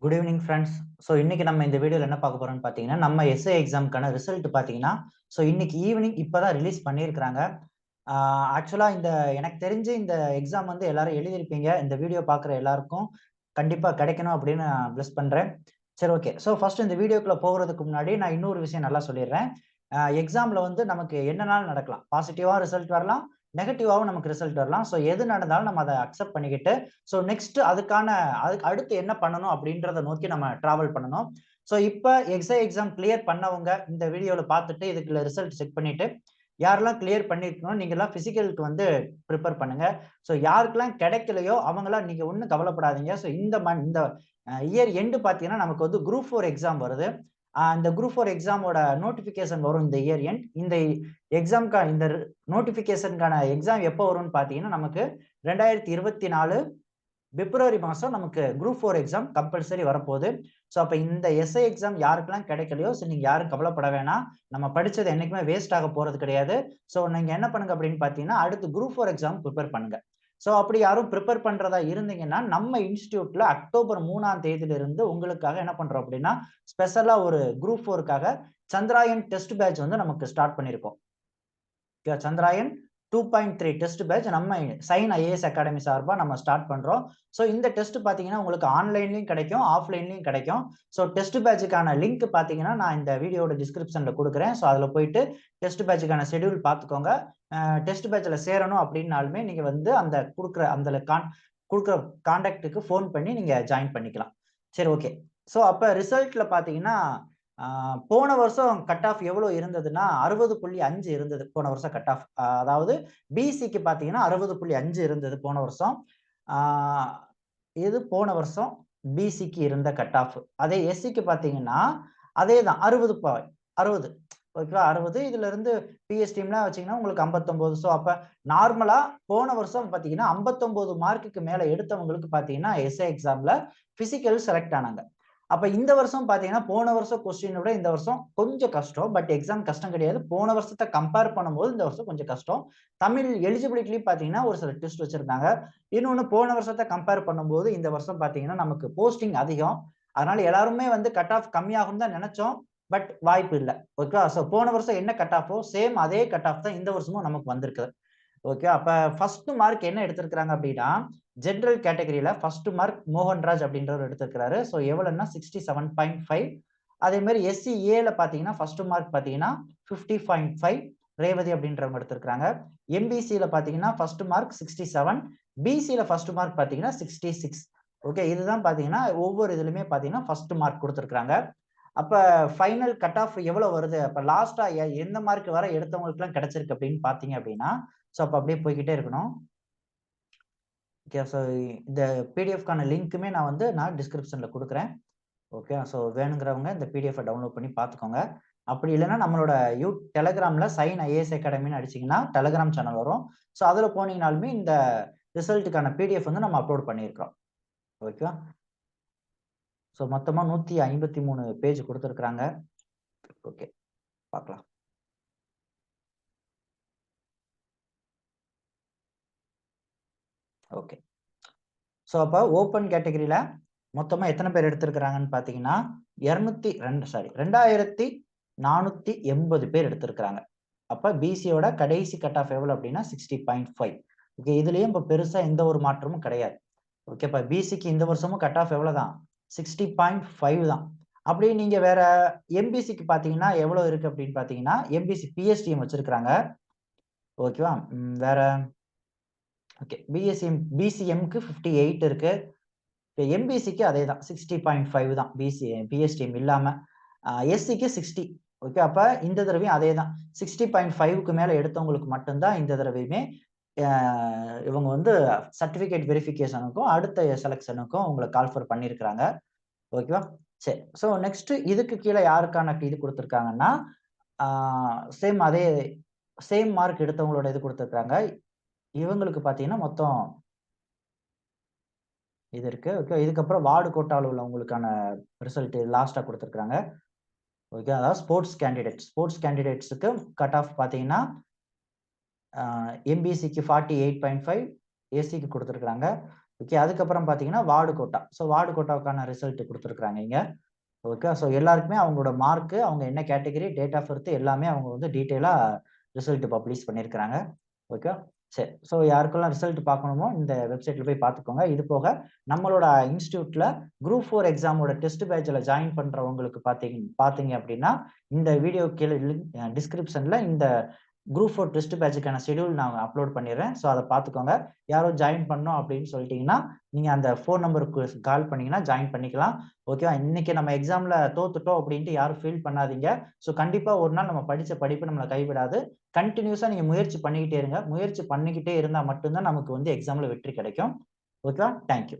Good evening friends. So இன்னைக்கு நம்ம இந்த வீடியோவில் என்ன பார்க்க போறோம்னு பார்த்தீங்கன்னா, நம்ம எஸ்ஏ எக்ஸாமுக்கான ரிசல்ட் பார்த்தீங்கன்னா, ஸோ இன்னைக்கு ஈவினிங் இப்போதான் ரிலீஸ் பண்ணியிருக்கிறாங்க. ஆக்சுவலாக எனக்கு தெரிஞ்சு இந்த எக்ஸாம் வந்து எல்லாரும் எழுதியிருப்பீங்க. இந்த வீடியோ பார்க்குற எல்லாருக்கும் கண்டிப்பாக கிடைக்கணும் அப்படின்னு நான் ப்ளஸ் பண்ணுறேன். சரி, ஓகே. ஸோ ஃபர்ஸ்ட் இந்த வீடியோக்குள்ள போகிறதுக்கு முன்னாடி நான் இன்னொரு விஷயம் நல்லா சொல்லிடுறேன். எக்ஸாமில் வந்து நமக்கு என்னனாலும் நடக்கலாம். பாசிட்டிவாக ரிசல்ட் வரலாம், நெகட்டிவாகவும் நமக்கு ரிசல்ட் வரலாம். ஸோ எது நடந்தாலும் நம்ம அதை அக்செப்ட் பண்ணிக்கிட்டு ஸோ நெக்ஸ்ட் அதுக்கு அடுத்து என்ன பண்ணணும் அப்படின்றத நோக்கி நம்ம டிராவல் பண்ணணும். ஸோ இப்போ எக்ஸாம் கிளியர் பண்ணவங்க இந்த வீடியோவில் பார்த்துட்டு இதுக்குள்ள ரிசல்ட் செக் பண்ணிட்டு யாரெல்லாம் கிளியர் பண்ணிருக்கணும் நீங்கெல்லாம் பிசிக்கலுக்கு வந்து ப்ரிப்பேர் பண்ணுங்க. ஸோ யாருக்கெல்லாம் கிடைக்கலையோ அவங்களாம் நீங்க ஒன்றும் கவலைப்படாதீங்க. ஸோ இந்த இயர் எண்டு பார்த்தீங்கன்னா நமக்கு வந்து குரூப் 4 எக்ஸாம் வருது. இந்த குரூப் 4 எக்ஸாமோட நோட்டிபிகேஷன் வரும் இந்த இயர் எண்ட். இந்த இந்த நோட்டிபிகேஷனுக்கான எக்ஸாம் எப்போ வரும்னு பார்த்தீங்கன்னா நமக்கு 2024 பிப்ரவரி மாதம் நமக்கு குரூப் 4 எக்ஸாம் கம்பல்சரி வரப்போகுது. ஸோ அப்போ இந்த எஸ்ஐ எக்ஸாம் யாருக்கெல்லாம் கிடைக்கலையோ ஸோ நீங்கள் யாரும் கவலைப்பட வேணாம். நம்ம படித்தது என்றைக்குமே வேஸ்ட் ஆக போகிறது கிடையாது. ஸோ நீங்கள் என்ன பண்ணுங்க அப்படின்னு பார்த்தீங்கன்னா அடுத்து குரூப் 4 எக்ஸாம் ப்ரிப்பேர் பண்ணுங்க. ஸோ அப்படி யாரும் ப்ரிப்பேர் பண்ணுறதா இருந்தீங்கன்னா நம்ம இன்ஸ்டியூட்டில் அக்டோபர் 3ஆம் தேதியிலிருந்து உங்களுக்காக என்ன பண்ணுறோம் அப்படின்னா ஸ்பெஷலாக ஒரு குரூப் 4க்காக சந்திராயன் டெஸ்ட் பேட்ச் வந்து நமக்கு ஸ்டார்ட் பண்ணியிருக்கோம். சந்திராயன் 2.3 டெஸ்ட் பேட்ச் நம்ம சைன் IAS அகாடமி சார்பா நம்ம ஸ்டார்ட் பண்றோம். ஸோ இந்த டெஸ்ட் பாத்தீங்கன்னா உங்களுக்கு ஆன்லைன்லயும் கிடைக்கும், ஆஃப்லைன்லயும் கிடைக்கும். ஸோ டெஸ்ட் பேட்சுக்கான லிங்க் பாத்தீங்கன்னா நான் இந்த வீடியோட டிஸ்கிரிப்ஷன்ல கொடுக்குறேன். ஸோ அதுல போயிட்டு டெஸ்ட் பேட்சுக்கான ஷெடியூல் பார்த்துக்கோங்க. டெஸ்ட் பேட்ச்ல சேரணும் அப்படின்னாலுமே நீங்க வந்து அந்த கொடுக்குற கான்டாக்டுக்கு ஃபோன் பண்ணி நீங்க ஜாயின் பண்ணிக்கலாம். சரி, ஓகே. ஸோ அப்ப ரிசல்ட்ல பாத்தீங்கன்னா போன வருஷம் கட் ஆஃப் எவ்வளவு இருந்ததுன்னா 60.5 இருந்தது போன வருஷம் கட் ஆஃப். அதாவது பிசிக்கு பாத்தீங்கன்னா 60.5 இருந்தது போன வருஷம். இது போன வருஷம் பிசிக்கு இருந்த கட் ஆஃப். அதே எஸ்சிக்கு பாத்தீங்கன்னா அதே தான் 60 ஓகேவா, 60. இதுல இருந்து பிஎஸ் டீம்லாம் வச்சீங்கன்னா உங்களுக்கு 59. ஸோ அப்ப நார்மலா போன வருஷம் பாத்தீங்கன்னா 59 மார்க்குக்கு மேல எடுத்தவங்களுக்கு பாத்தீங்கன்னா எஸ்ஏ எக்ஸாம்ல பிசிக்கல் செலக்ட் ஆனாங்க. அப்ப இந்த வருஷம் பாத்தீங்கன்னா போன வருஷம் கொஸ்டினை விட இந்த வருஷம் கொஞ்சம் கஷ்டம். பட் எக்ஸாம் கஷ்டம் கிடையாது. போன வருஷத்தை கம்பேர் பண்ணும்போது இந்த வருஷம் கொஞ்சம் கஷ்டம். தமிழ் எலிஜிபிலிட்டிலையும் பாத்தீங்கன்னா ஒரு சில டெஸ்ட் வச்சிருந்தாங்க. இன்னொன்னு போன வருஷத்தை கம்பேர் பண்ணும்போது இந்த வருஷம் பாத்தீங்கன்னா நமக்கு போஸ்டிங் அதிகம். அதனால எல்லாருமே வந்து கட் ஆஃப் கம்மியாகும் தான் நினைச்சோம். பட் வாய்ப்பு இல்லை. ஓகே. ஸோ போன வருஷம் என்ன கட் ஆஃபோ சேம் அதே கட் ஆஃப் தான் இந்த வருஷமும் நமக்கு வந்திருக்கு. ஓகே. அப்ப ஃபர்ஸ்ட் மார்க் என்ன எடுத்திருக்காங்க அப்படின்னா ஜெனரல் கேட்டகரியில ஃபர்ஸ்ட் மார்க் மோகன்ராஜ் அப்படின்றவர் எடுத்திருக்கிறாரு. ஸோ எவ்வளவுன்னா 67.5. அதே மாதிரி SCAல பாத்தீங்கன்னா ஃபர்ஸ்ட் மார்க் பாத்தீங்கன்னா 50.5 ரேவதி அப்படின்றவங்க எடுத்திருக்காங்க. MBCல பாத்தீங்கன்னா ஃபர்ஸ்ட் மார்க் 67, BCல ஃபர்ஸ்ட் மார்க் பாத்தீங்கன்னா 66. ஓகே. இதுதான் பாத்தீங்கன்னா ஒவ்வொரு இதுலயுமே பாத்தீங்கன்னா ஃபர்ஸ்ட் மார்க் கொடுத்திருக்காங்க. அப்ப ஃபைனல் கட் ஆஃப் எவ்வளவு வருது, அப்ப லாஸ்டா எந்த மார்க் வர எடுத்தவங்களுக்கு எல்லாம் கிடைச்சிருக்கு அப்படின்னு பாத்தீங்க அப்படின்னா ஸோ அப்ப அப்படியே போய்கிட்டே இருக்கணும். ஓகே. ஸோ இந்த பிடிஎஃப்கான லிங்க்குமே நான் டிஸ்கிரிப்ஷன்ல கொடுக்குறேன். ஓகே. ஸோ வேணுங்கிறவங்க இந்த பிடிஎஃப் டவுன்லோட் பண்ணி பார்த்துக்கோங்க. அப்படி இல்லைன்னா நம்மளோட டெலகிராம்ல சைன் IAS அகாடமின்னு அடிச்சிங்கன்னா டெலகிராம் சேனல் வரும். ஸோ அதில் போனீங்கனாலுமே இந்த ரிசல்ட்டுக்கான பிடிஎஃப் வந்து நம்ம அப்லோட் பண்ணியிருக்கிறோம். ஓகேவா. ஸோ மொத்தமாக 153 பேஜ் கொடுத்துருக்குறாங்க. ஓகே, பார்க்கலாம். ஓகே. ஸோ அப்போ ஓப்பன் கேட்டகரியில மொத்தமா எத்தனை பேர் எடுத்திருக்கிறாங்கன்னு பார்த்தீங்கன்னா 2480 பேர் எடுத்திருக்கிறாங்க. அப்ப பிசியோட கடைசி கட் ஆஃப் எவ்வளவு அப்படின்னா 60.5. ஓகே. இதுலயும் இப்ப பெருசா எந்த ஒரு மாற்றமும் கிடையாது. ஓகே. இப்ப பிசிக்கு இந்த வருஷமும் கட் ஆஃப் எவ்வளவுதான் 60.5 தான். அப்படி நீங்க வேற எம்பிசிக்கு பாத்தீங்கன்னா எவ்வளவு இருக்கு அப்படின்னு பாத்தீங்கன்னா எம்பிசி பிஎஸ்டிஎம் வச்சிருக்காங்க. ஓகேவா. வேற ஓகே பிசிஎம்க்கு 58 இருக்கு. எம்பிசிக்கு அதே தான் 60.5 தான் பிஎஸ்டிஎம் இல்லாம. எஸ்சிக்கு 60. ஓகே. அப்ப இந்த தடவையும் அதே தான் 60.5க்கு மேல எடுத்தவங்களுக்கு மட்டும்தான் இந்த தடவையுமே இவங்க வந்து சர்டிபிகேட் வெரிஃபிகேஷனுக்கும் அடுத்த செலக்ஷனுக்கும் உங்களை கால்ஃபர் பண்ணியிருக்கிறாங்க. ஓகேவா. சரி. ஸோ நெக்ஸ்ட் இதுக்கு கீழே யாருக்கான இது கொடுத்துருக்காங்கன்னா சேம் மார்க் எடுத்தவங்களோட இது கொடுத்துருக்காங்க. இவங்களுக்கு பார்த்தீங்கன்னா மொத்தம் இது இருக்கு. ஓகே. இதுக்கப்புறம் வார்டு கோட்டாவில் உள்ளவங்களுக்கான ரிசல்ட் லாஸ்டா கொடுத்துருக்காங்க. ஓகே. அதாவது ஸ்போர்ட்ஸ் கேண்டிடேட்ஸுக்கு கட் ஆஃப் பார்த்தீங்கன்னா எம்பிசிக்கு 48.5, எஸ்சிக்கு கொடுத்துருக்காங்க. ஓகே. அதுக்கப்புறம் பார்த்தீங்கன்னா, வார்டு கோட்டா. ஸோ வார்டு கோட்டாவுக்கான ரிசல்ட் குடுத்துருக்காங்க இங்க. ஓகே. ஸோ எல்லாருக்குமே அவங்களோட மார்க்கு, அவங்க என்ன கேட்டகரி, டேட் ஆஃப் பர்த் எல்லாமே அவங்க வந்து டீட்டெயிலா ரிசல்ட் பப்ளிஷ் பண்ணியிருக்கிறாங்க. ஓகே. சரி. ஸோ யாருக்கெல்லாம் ரிசல்ட் பார்க்கணுமோ, இந்த வெப்சைட்ல போய் பார்த்துக்கோங்க. இது போக நம்மளோட இன்ஸ்டிடியூட்ல குரூப் 4 எக்ஸாமோட டெஸ்ட் பேட்ச்ல ஜாயின் பண்றவங்களுக்கு பார்த்தீங்க அப்படின்னா, இந்த வீடியோ கீழ டிஸ்கிரிப்ஷன்ல இந்த குரூப் 4 டெஸ்ட் பேட்ச்க்கான ஷெட்யூல் நான் அப்லோட் பண்ணிடுறேன். ஸோ அத பார்த்துக்கோங்க. யாரோ ஜாயின் பண்ணணும் அப்படின்னு சொல்லிட்டீங்கன்னா, நீங்க அந்த ஃபோன் நம்பருக்கு கால் பண்ணீங்கன்னா ஜாயின் பண்ணிக்கலாம். ஓகேவா? இன்னைக்கு நம்ம எக்ஸாம்ல தோத்துட்டோம் அப்படின்ட்டு யாரும் ஃபீல் பண்ணாதீங்க. ஸோ கண்டிப்பா ஒரு நாள் நம்ம படிச்ச படிப்பு நம்மள கைவிடாது. கன்டினியூஸா நீங்க முயற்சி பண்ணிக்கிட்டே இருங்க. முயற்சி பண்ணிக்கிட்டே இருந்தா மட்டும் தான் நமக்கு வந்து எக்ஸாம்ல வெற்றி கிடைக்கும். ஓகேவா? Thank you.